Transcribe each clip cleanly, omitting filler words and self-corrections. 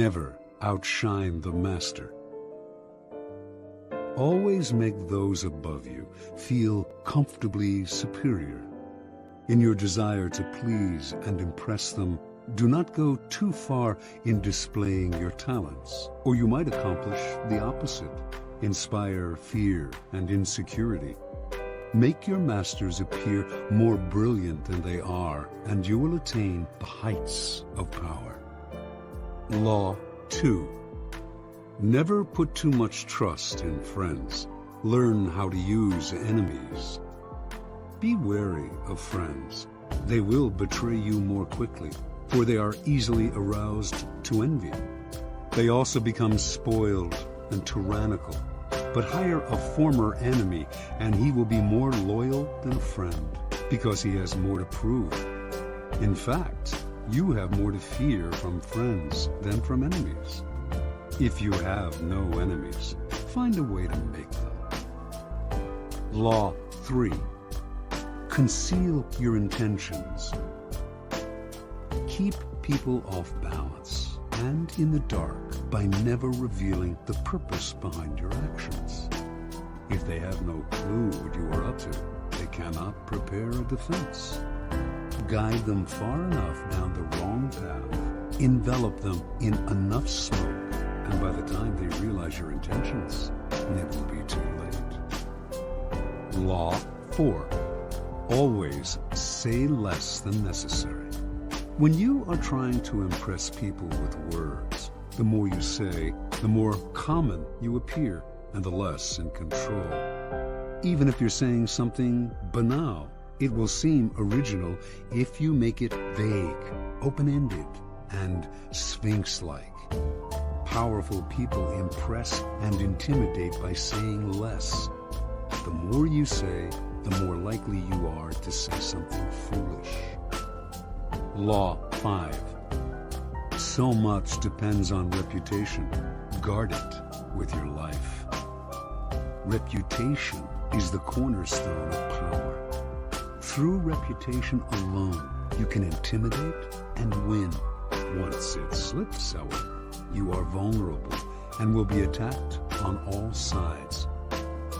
Never outshine the master. Always make those above you feel comfortably superior. In your desire to please and impress them, do not go too far in displaying your talents, or you might accomplish the opposite, inspire fear and insecurity. Make your masters appear more brilliant than they are, and you will attain the heights of power. Law 2. Never put too much trust in friends. Learn how to use enemies. Be wary of friends. They will betray you more quickly, for they are easily aroused to envy. They also become spoiled and tyrannical. But hire a former enemy, and he will be more loyal than a friend, because he has more to prove. In fact, you have more to fear from friends than from enemies. If you have no enemies, find a way to make them. Law 3. Conceal your intentions. Keep people off balance and in the dark by never revealing the purpose behind your actions. If they have no clue what you are up to, they cannot prepare a defense. Guide them far enough down the wrong path, envelop them in enough smoke, and by the time they realize your intentions, it will be too late. Law 4. Always say less than necessary. When you are trying to impress people with words, the more you say, the more common you appear, and the less in control. Even if you're saying something banal, it will seem original if you make it vague, open-ended, and sphinx-like. Powerful people impress and intimidate by saying less. The more you say, the more likely you are to say something foolish. Law 5. So much depends on reputation. Guard it with your life. Reputation is the cornerstone of power. Through reputation alone, you can intimidate and win. Once it slips, however, you are vulnerable and will be attacked on all sides.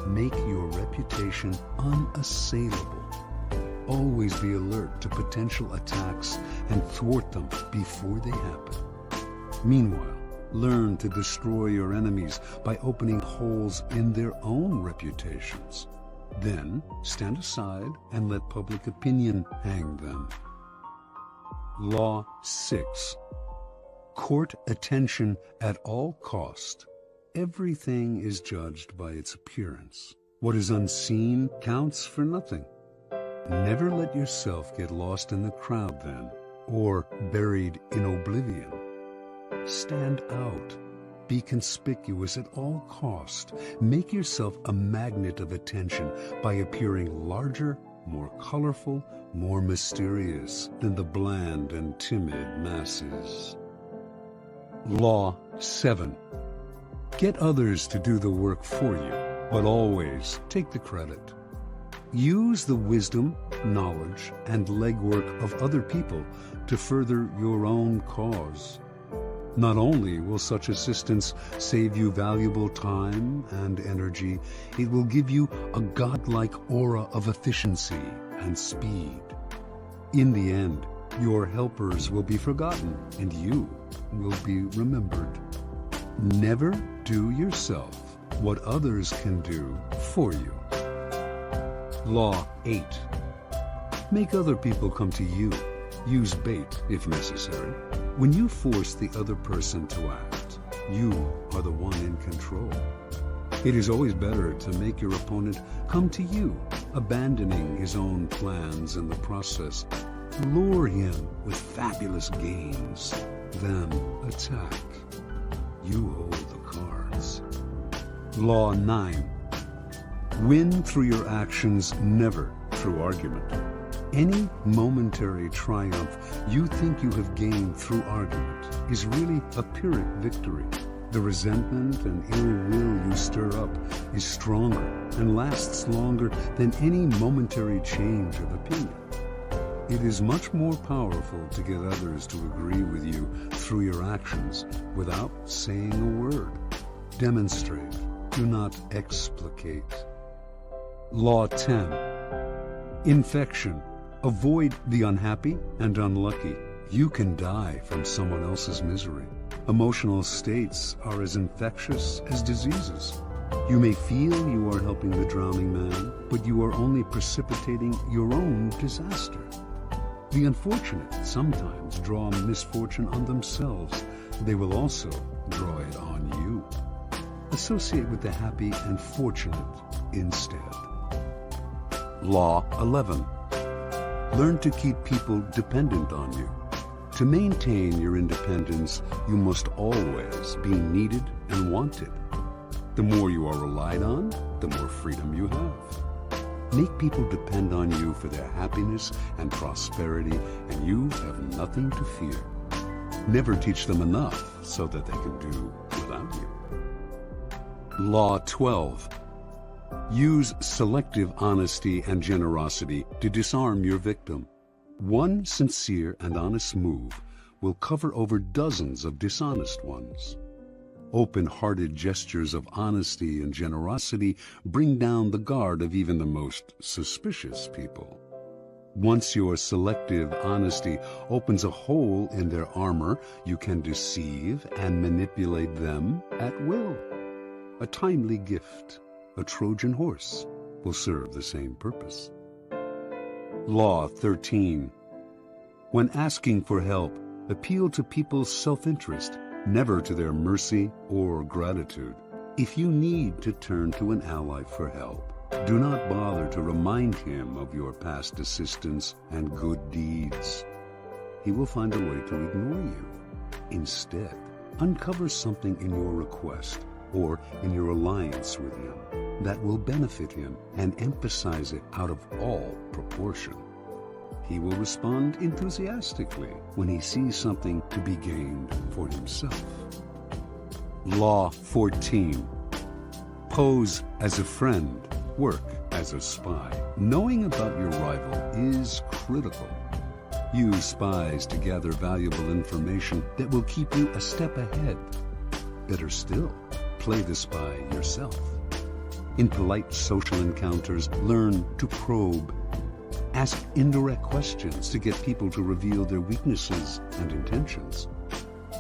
Make your reputation unassailable. Always be alert to potential attacks and thwart them before they happen. Meanwhile, learn to destroy your enemies by opening holes in their own reputations. Then stand aside and let public opinion hang them. Law 6. Court attention at all cost. Everything is judged by its appearance. What is unseen counts for nothing. Never let yourself get lost in the crowd then, or buried in oblivion. Stand out. Be conspicuous at all cost. Make yourself a magnet of attention by appearing larger, more colorful, more mysterious than the bland and timid masses. Law 7. Get others to do the work for you, but always take the credit. Use the wisdom, knowledge, and legwork of other people to further your own cause. Not only will such assistance save you valuable time and energy, it will give you a godlike aura of efficiency and speed. In the end, your helpers will be forgotten and you will be remembered. Never do yourself what others can do for you. Law 8. Make other people come to you. Use bait if necessary. When you force the other person to act, you are the one in control. It is always better to make your opponent come to you, abandoning his own plans in the process. Lure him with fabulous gains, then attack. You hold the cards. Law 9. Win through your actions, never through argument. Any momentary triumph you think you have gained through argument is really a Pyrrhic victory. The resentment and ill will you stir up is stronger and lasts longer than any momentary change of opinion. It is much more powerful to get others to agree with you through your actions without saying a word. Demonstrate, do not explicate. Law 10. Infection. Avoid the unhappy and unlucky. You can die from someone else's misery. Emotional states are as infectious as diseases. You may feel you are helping the drowning man, but you are only precipitating your own disaster. The unfortunate sometimes draw misfortune on themselves. They will also draw it on you. Associate with the happy and fortunate instead. Law 11. Learn to keep people dependent on you. To maintain your independence, you must always be needed and wanted. The more you are relied on, the more freedom you have. Make people depend on you for their happiness and prosperity, and you have nothing to fear. Never teach them enough so that they can do without you. Law 12. Use selective honesty and generosity to disarm your victim. One sincere and honest move will cover over dozens of dishonest ones. Open-hearted gestures of honesty and generosity bring down the guard of even the most suspicious people. Once your selective honesty opens a hole in their armor, you can deceive and manipulate them at will. A timely gift, a Trojan horse, will serve the same purpose. Law 13. When asking for help, appeal to people's self-interest, never to their mercy or gratitude. If you need to turn to an ally for help, do not bother to remind him of your past assistance and good deeds. He will find a way to ignore you. Instead, uncover something in your request or in your alliance with him that will benefit him and emphasize it out of all proportion. He will respond enthusiastically when he sees something to be gained for himself. Law 14. Pose as a friend, work as a spy. Knowing about your rival is critical. Use spies to gather valuable information that will keep you a step ahead. Better still, play the spy yourself. In polite social encounters, learn to probe. Ask indirect questions to get people to reveal their weaknesses and intentions.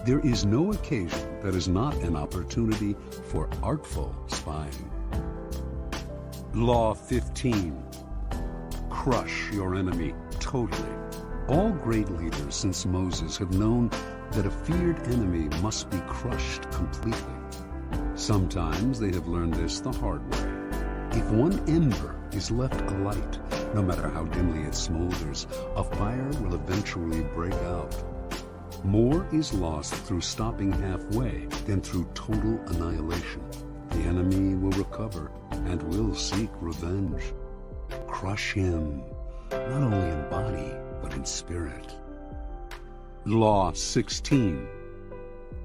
There is no occasion that is not an opportunity for artful spying. Law 15. Crush your enemy totally. All great leaders since Moses have known that a feared enemy must be crushed completely. Sometimes they have learned this the hard way. If one ember is left alight, no matter how dimly it smolders, a fire will eventually break out. More is lost through stopping halfway than through total annihilation. The enemy will recover and will seek revenge. Crush him, not only in body, but in spirit. Law 16.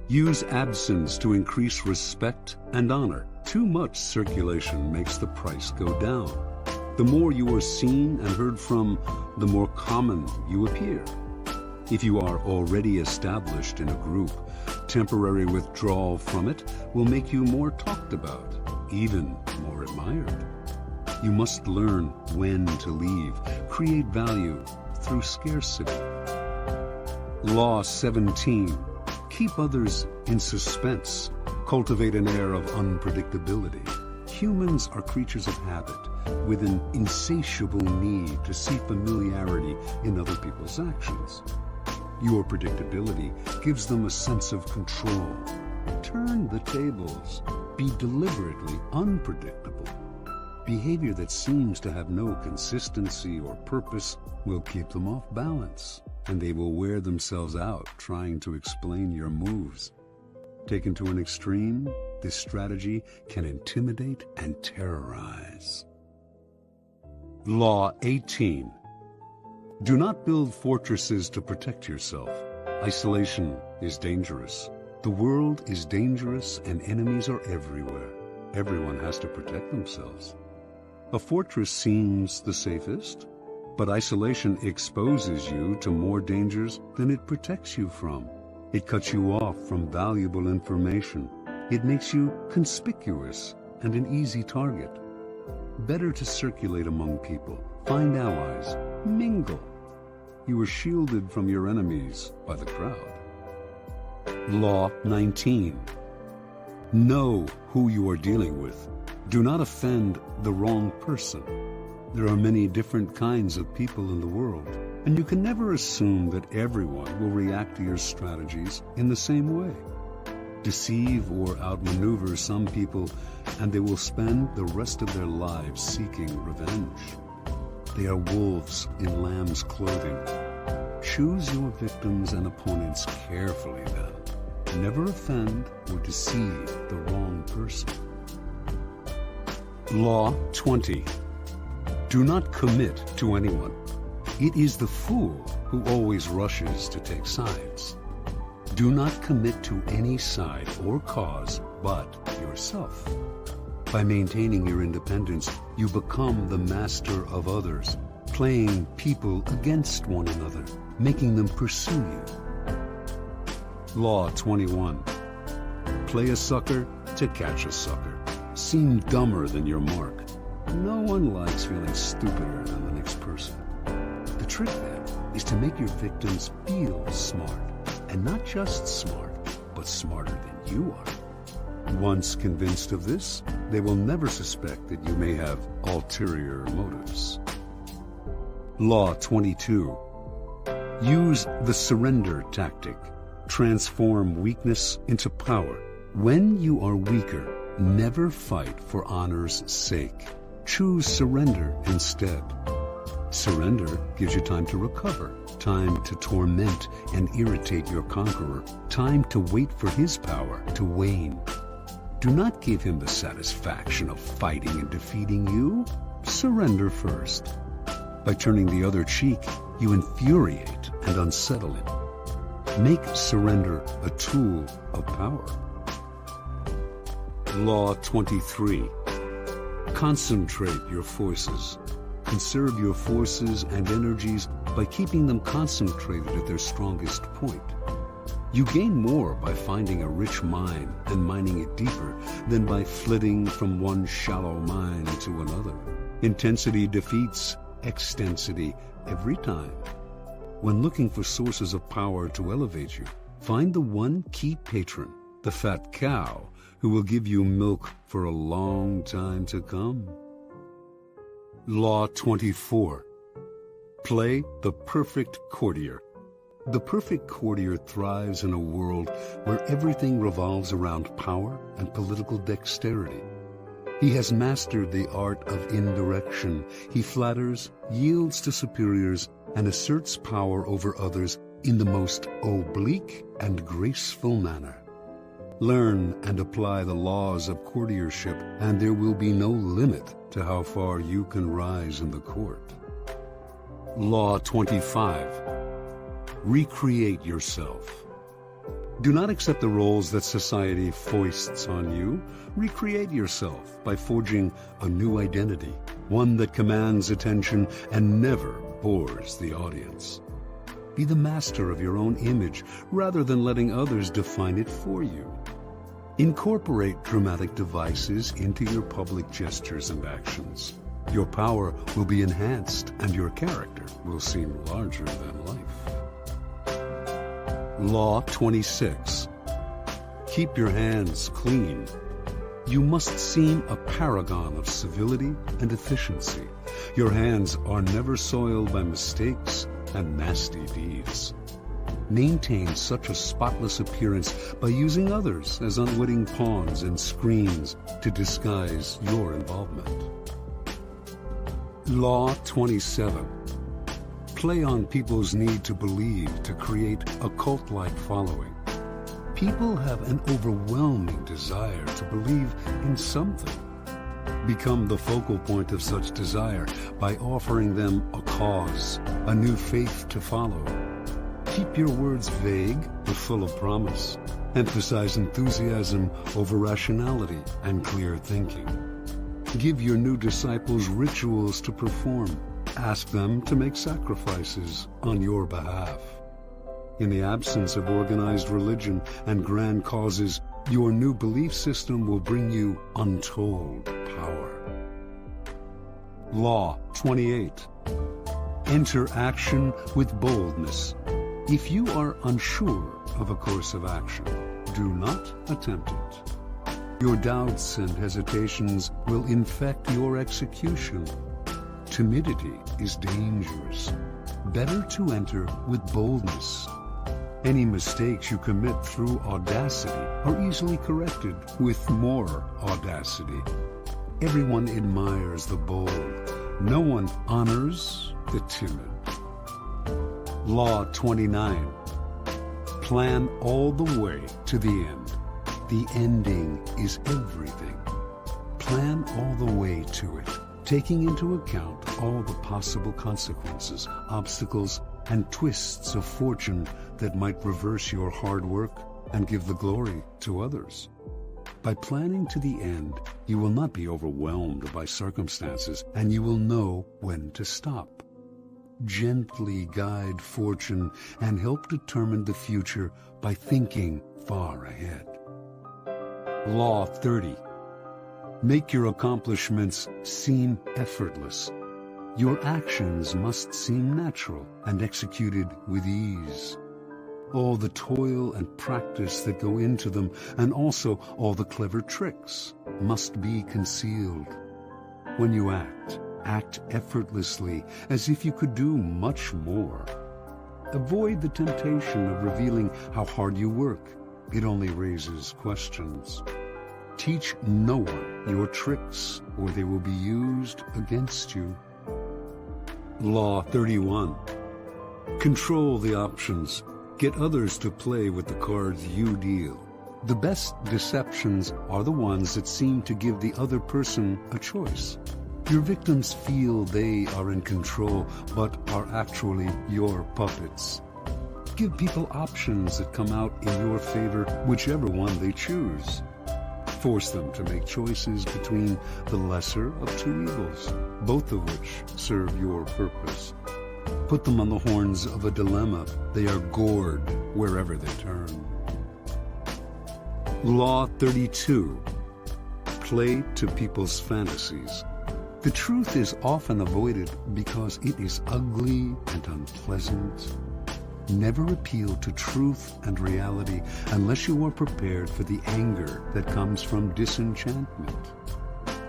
Use absence to increase respect and honor. Too much circulation makes the price go down. The more you are seen and heard from, the more common you appear. If you are already established in a group, temporary withdrawal from it will make you more talked about, even more admired. You must learn when to leave, create value through scarcity. Law 17. Keep others in suspense. Cultivate an air of unpredictability. Humans are creatures of habit, with an insatiable need to see familiarity in other people's actions. Your predictability gives them a sense of control. Turn the tables. Be deliberately unpredictable. Behavior that seems to have no consistency or purpose will keep them off balance, and they will wear themselves out trying to explain your moves. Taken to an extreme, this strategy can intimidate and terrorize. Law 18. Do not build fortresses to protect yourself. Isolation is dangerous. The world is dangerous and enemies are everywhere. Everyone has to protect themselves. A fortress seems the safest, But isolation exposes you to more dangers than it protects you from. It cuts you off from valuable information. It makes you conspicuous and an easy target. Better to circulate among people, find allies, mingle. You are shielded from your enemies by the crowd. Law 19. Know who you are dealing with. Do not offend the wrong person. There are many different kinds of people in the world, and you can never assume that everyone will react to your strategies in the same way. Deceive or outmaneuver some people, and they will spend the rest of their lives seeking revenge. They are wolves in lamb's clothing. Choose your victims and opponents carefully then. Never offend or deceive the wrong person. Law 20. Do not commit to anyone. It is the fool who always rushes to take sides. Do not commit to any side or cause but yourself. By maintaining your independence, you become the master of others, playing people against one another, making them pursue you. Law 21. Play a sucker to catch a sucker. Seem dumber than your mark. No one likes feeling stupider than the next person. The trick then is to make your victims feel smart, and not just smart, but smarter than you are. Once convinced of this, they will never suspect that you may have ulterior motives. Law 22. Use the surrender tactic. Transform weakness into power. When you are weaker, never fight for honor's sake. Choose surrender instead. Surrender gives you time to recover, time to torment and irritate your conqueror, time to wait for his power to wane. Do not give him the satisfaction of fighting and defeating you. Surrender first. By turning the other cheek, you infuriate and unsettle him. Make surrender a tool of power. Law 23. Concentrate your forces. Conserve your forces and energies by keeping them concentrated at their strongest point. You gain more by finding a rich mine and mining it deeper than by flitting from one shallow mine to another. Intensity defeats extensity every time. When looking for sources of power to elevate you, find the one key patron, the fat cow, who will give you milk for a long time to come. Law 24. Play the perfect courtier. The perfect courtier thrives in a world where everything revolves around power and political dexterity. He has mastered the art of indirection. He flatters, yields to superiors, and asserts power over others in the most oblique and graceful manner. Learn and apply the laws of courtiership, and there will be no limit to how far you can rise in the court. Law 25. Recreate yourself. Do not accept the roles that society foists on you. Recreate yourself by forging a new identity, one that commands attention and never bores the audience. Be the master of your own image rather than letting others define it for you. Incorporate dramatic devices into your public gestures and actions. Your power will be enhanced and your character will seem larger than life. Law 26. Keep your hands clean. You must seem a paragon of civility and efficiency. Your hands are never soiled by mistakes and nasty deeds. Maintain such a spotless appearance by using others as unwitting pawns and screens to disguise your involvement. Law 27. Play on people's need to believe to create a cult-like following. People have an overwhelming desire to believe in something. Become the focal point of such desire by offering them a cause, a new faith to follow. Keep your words vague but full of promise. Emphasize enthusiasm over rationality and clear thinking. Give your new disciples rituals to perform. Ask them to make sacrifices on your behalf. In the absence of organized religion and grand causes, your new belief system will bring you untold power. Law 28. Enter action with boldness. If you are unsure of a course of action, do not attempt it. Your doubts and hesitations will infect your execution. Timidity is dangerous. Better to enter with boldness. Any mistakes you commit through audacity are easily corrected with more audacity. Everyone admires the bold. No one honors the timid. Law 29. Plan all the way to the end. The ending is everything. Plan all the way to it, taking into account all the possible consequences, obstacles, and twists of fortune that might reverse your hard work and give the glory to others. By planning to the end, you will not be overwhelmed by circumstances, and you will know when to stop. Gently guide fortune and help determine the future by thinking far ahead. Law 30. Make your accomplishments seem effortless. Your actions must seem natural and executed with ease. All the toil and practice that go into them, and also all the clever tricks, must be concealed. When you act, act effortlessly, as if you could do much more. Avoid the temptation of revealing how hard you work. It only raises questions. Teach no one your tricks, or they will be used against you. Law 31. Control the options. Get others to play with the cards you deal. The best deceptions are the ones that seem to give the other person a choice. Your victims feel they are in control, but are actually your puppets. Give people options that come out in your favor, whichever one they choose. Force them to make choices between the lesser of two evils, both of which serve your purpose. Put them on the horns of a dilemma. They are gored wherever they turn. Law 32. Play to people's fantasies. The truth is often avoided because it is ugly and unpleasant. Never appeal to truth and reality unless you are prepared for the anger that comes from disenchantment.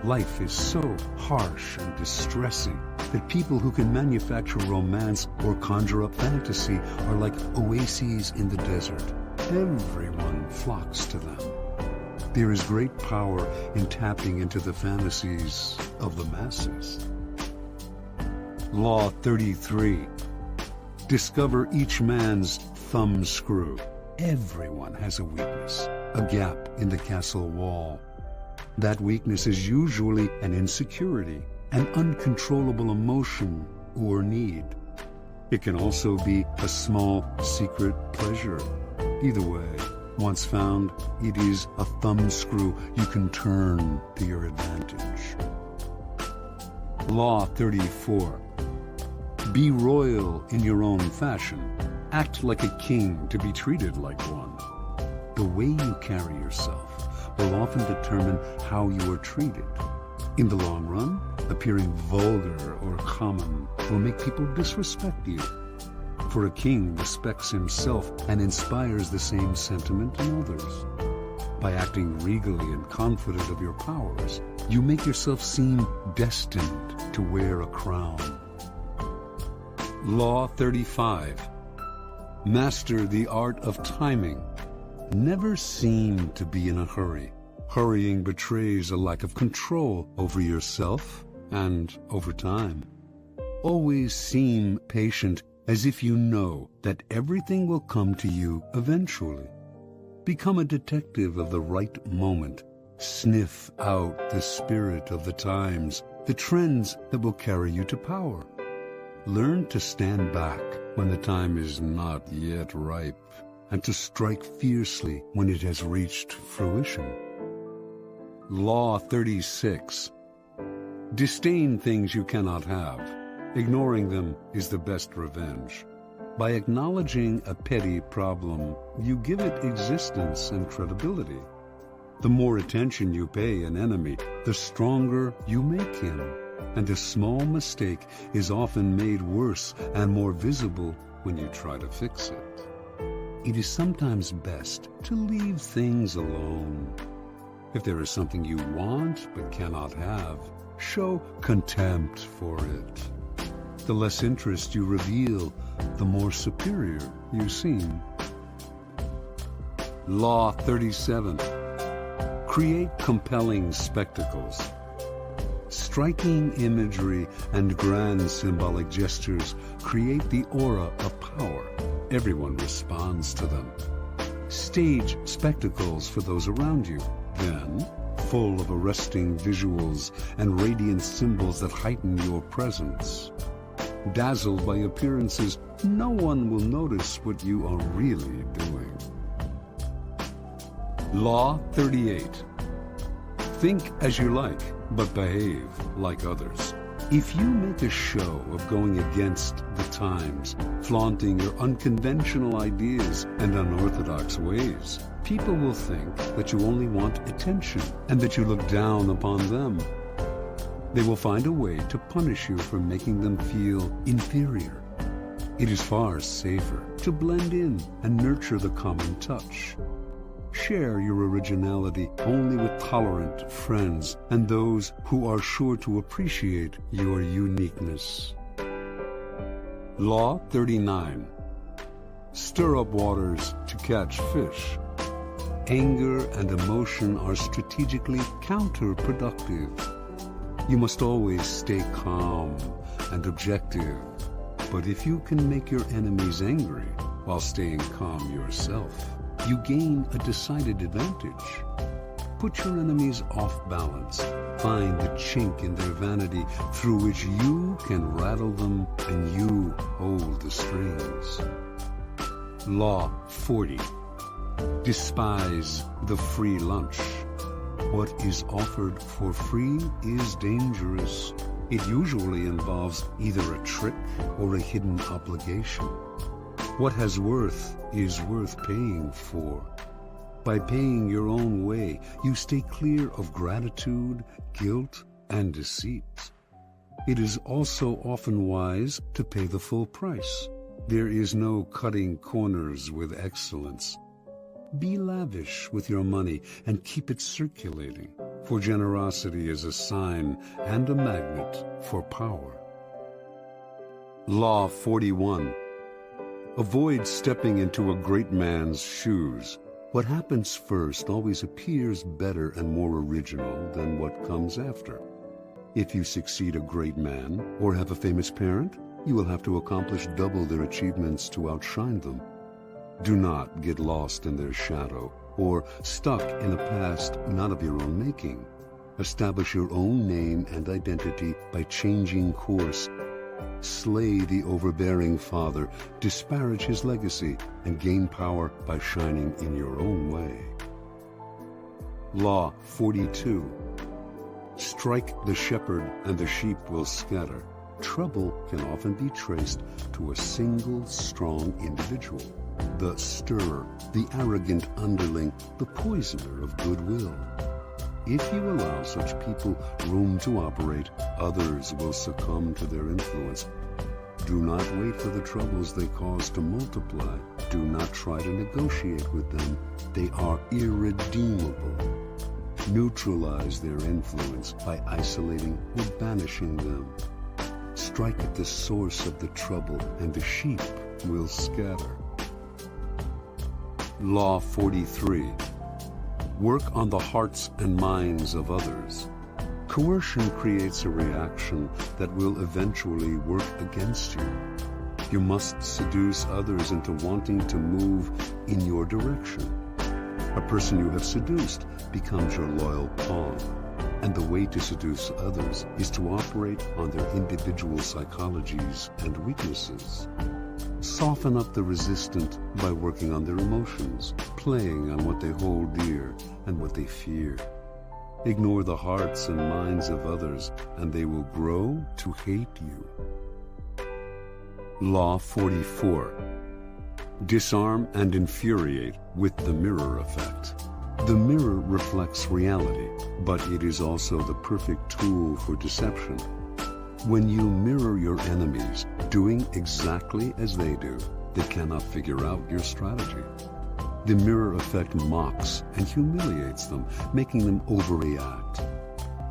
Life is so harsh and distressing that people who can manufacture romance or conjure up fantasy are like oases in the desert. Everyone flocks to them. There is great power in tapping into the fantasies of the masses. Law 33. Discover each man's thumb screw. Everyone has a weakness, a gap in the castle wall. That weakness is usually an insecurity, an uncontrollable emotion or need. It can also be a small secret pleasure. Either way, once found, it is a thumb screw you can turn to your advantage. Law 34. Be royal in your own fashion. Act like a king to be treated like one. The way you carry yourself will often determine how you are treated. In the long run, appearing vulgar or common will make people disrespect you. For a king respects himself and inspires the same sentiment in others. By acting regally and confident of your powers, you make yourself seem destined to wear a crown. Law 35. Master the art of timing. Never seem to be in a hurry. Hurrying betrays a lack of control over yourself and over time. Always seem patient, as if you know that everything will come to you eventually. Become a detective of the right moment. Sniff out the spirit of the times, the trends that will carry you to power. Learn to stand back when the time is not yet ripe, and to strike fiercely when it has reached fruition. Law 36. Disdain things you cannot have. Ignoring them is the best revenge. By acknowledging a petty problem, you give it existence and credibility. The more attention you pay an enemy, the stronger you make him. And a small mistake is often made worse and more visible when you try to fix it. It is sometimes best to leave things alone. If there is something you want but cannot have, show contempt for it. The less interest you reveal, the more superior you seem. Law 37. Create compelling spectacles. Striking imagery and grand symbolic gestures create the aura of power. Everyone responds to them. Stage spectacles for those around you. Then, full of arresting visuals and radiant symbols that heighten your presence. Dazzled by appearances, no one will notice what you are really doing. Law 38. Think as you like, but behave like others. If you make a show of going against the times, flaunting your unconventional ideas and unorthodox ways, people will think that you only want attention and that you look down upon them. They will find a way to punish you for making them feel inferior. It is far safer to blend in and nurture the common touch. Share your originality only with tolerant friends and those who are sure to appreciate your uniqueness. Law 39. Stir up waters to catch fish. Anger and emotion are strategically counterproductive. You must always stay calm and objective. But if you can make your enemies angry while staying calm yourself, you gain a decided advantage. Put your enemies off balance. Find the chink in their vanity through which you can rattle them and you hold the strings. Law 40. Despise the free lunch. What is offered for free is dangerous. It usually involves either a trick or a hidden obligation. What has worth is worth paying for. By paying your own way, you stay clear of gratitude, guilt, and deceit. It is also often wise to pay the full price. There is no cutting corners with excellence. Be lavish with your money and keep it circulating, for generosity is a sign and a magnet for power. Law 41. Avoid stepping into a great man's shoes. What happens first always appears better and more original than what comes after. If you succeed a great man or have a famous parent, you will have to accomplish double their achievements to outshine them. Do not get lost in their shadow or stuck in a past not of your own making. Establish your own name and identity by changing course. Slay the overbearing father, disparage his legacy, and gain power by shining in your own way. Law 42. Strike the shepherd and the sheep will scatter. Trouble can often be traced to a single strong individual. The stirrer, the arrogant underling, the poisoner of goodwill. If you allow such people room to operate, others will succumb to their influence. Do not wait for the troubles they cause to multiply. Do not try to negotiate with them. They are irredeemable. Neutralize their influence by isolating or banishing them. Strike at the source of the trouble, and the sheep will scatter. Law 43. Work on the hearts and minds of others. Coercion creates a reaction that will eventually work against you. You must seduce others into wanting to move in your direction. A person you have seduced becomes your loyal pawn, and the way to seduce others is to operate on their individual psychologies and weaknesses. Soften up the resistant by working on their emotions, playing on what they hold dear and what they fear. Ignore the hearts and minds of others, and they will grow to hate you. Law 44. Disarm and infuriate with the mirror effect. The mirror reflects reality, but it is also the perfect tool for deception. When you mirror your enemies, doing exactly as they do, they cannot figure out your strategy. The mirror effect mocks and humiliates them, making them overreact.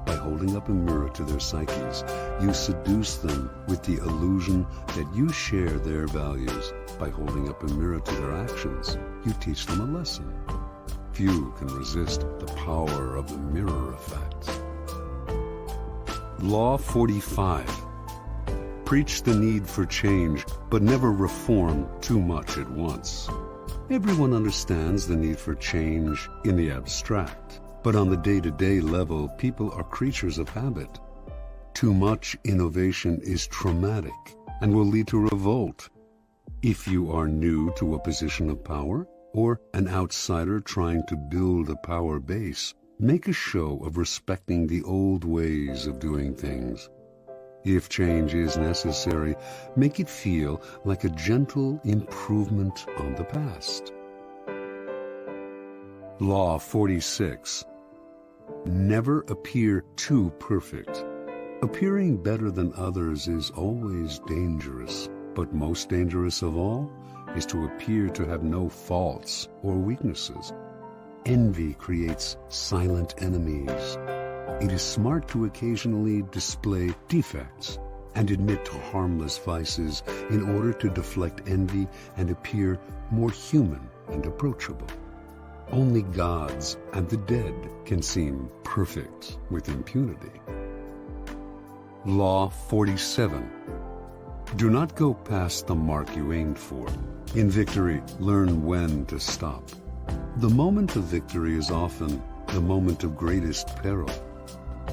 By holding up a mirror to their psyches, you seduce them with the illusion that you share their values. By holding up a mirror to their actions, you teach them a lesson. Few can resist the power of the mirror effect. Law 45. Preach the need for change, but never reform too much at once. Everyone understands the need for change in the abstract, but on the day-to-day level, people are creatures of habit. Too much innovation is traumatic and will lead to revolt. If you are new to a position of power, or an outsider trying to build a power base, make a show of respecting the old ways of doing things. If change is necessary, make it feel like a gentle improvement on the past. Law 46. Never appear too perfect. Appearing better than others is always dangerous, but most dangerous of all is to appear to have no faults or weaknesses. Envy creates silent enemies. It is smart to occasionally display defects and admit to harmless vices in order to deflect envy and appear more human and approachable. Only gods and the dead can seem perfect with impunity. Law 47. Do not go past the mark you aimed for. In victory, learn when to stop. The moment of victory is often the moment of greatest peril.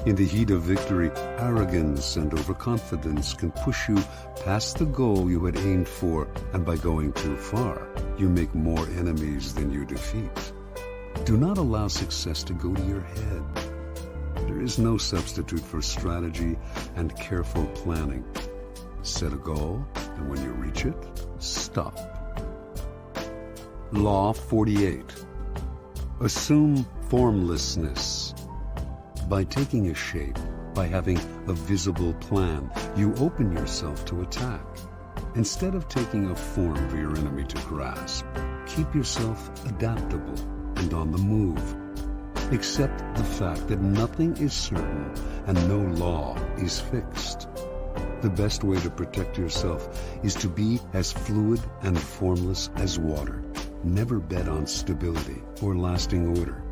In the heat of victory, arrogance and overconfidence can push you past the goal you had aimed for, and by going too far, you make more enemies than you defeat. Do not allow success to go to your head. There is no substitute for strategy and careful planning. Set a goal, and when you reach it, stop. Law 48. Assume formlessness. By taking a shape, by having a visible plan, you open yourself to attack. Instead of taking a form for your enemy to grasp, keep yourself adaptable and on the move. Accept the fact that nothing is certain and no law is fixed. The best way to protect yourself is to be as fluid and formless as water. Never bet on stability or lasting order.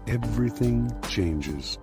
Everything changes.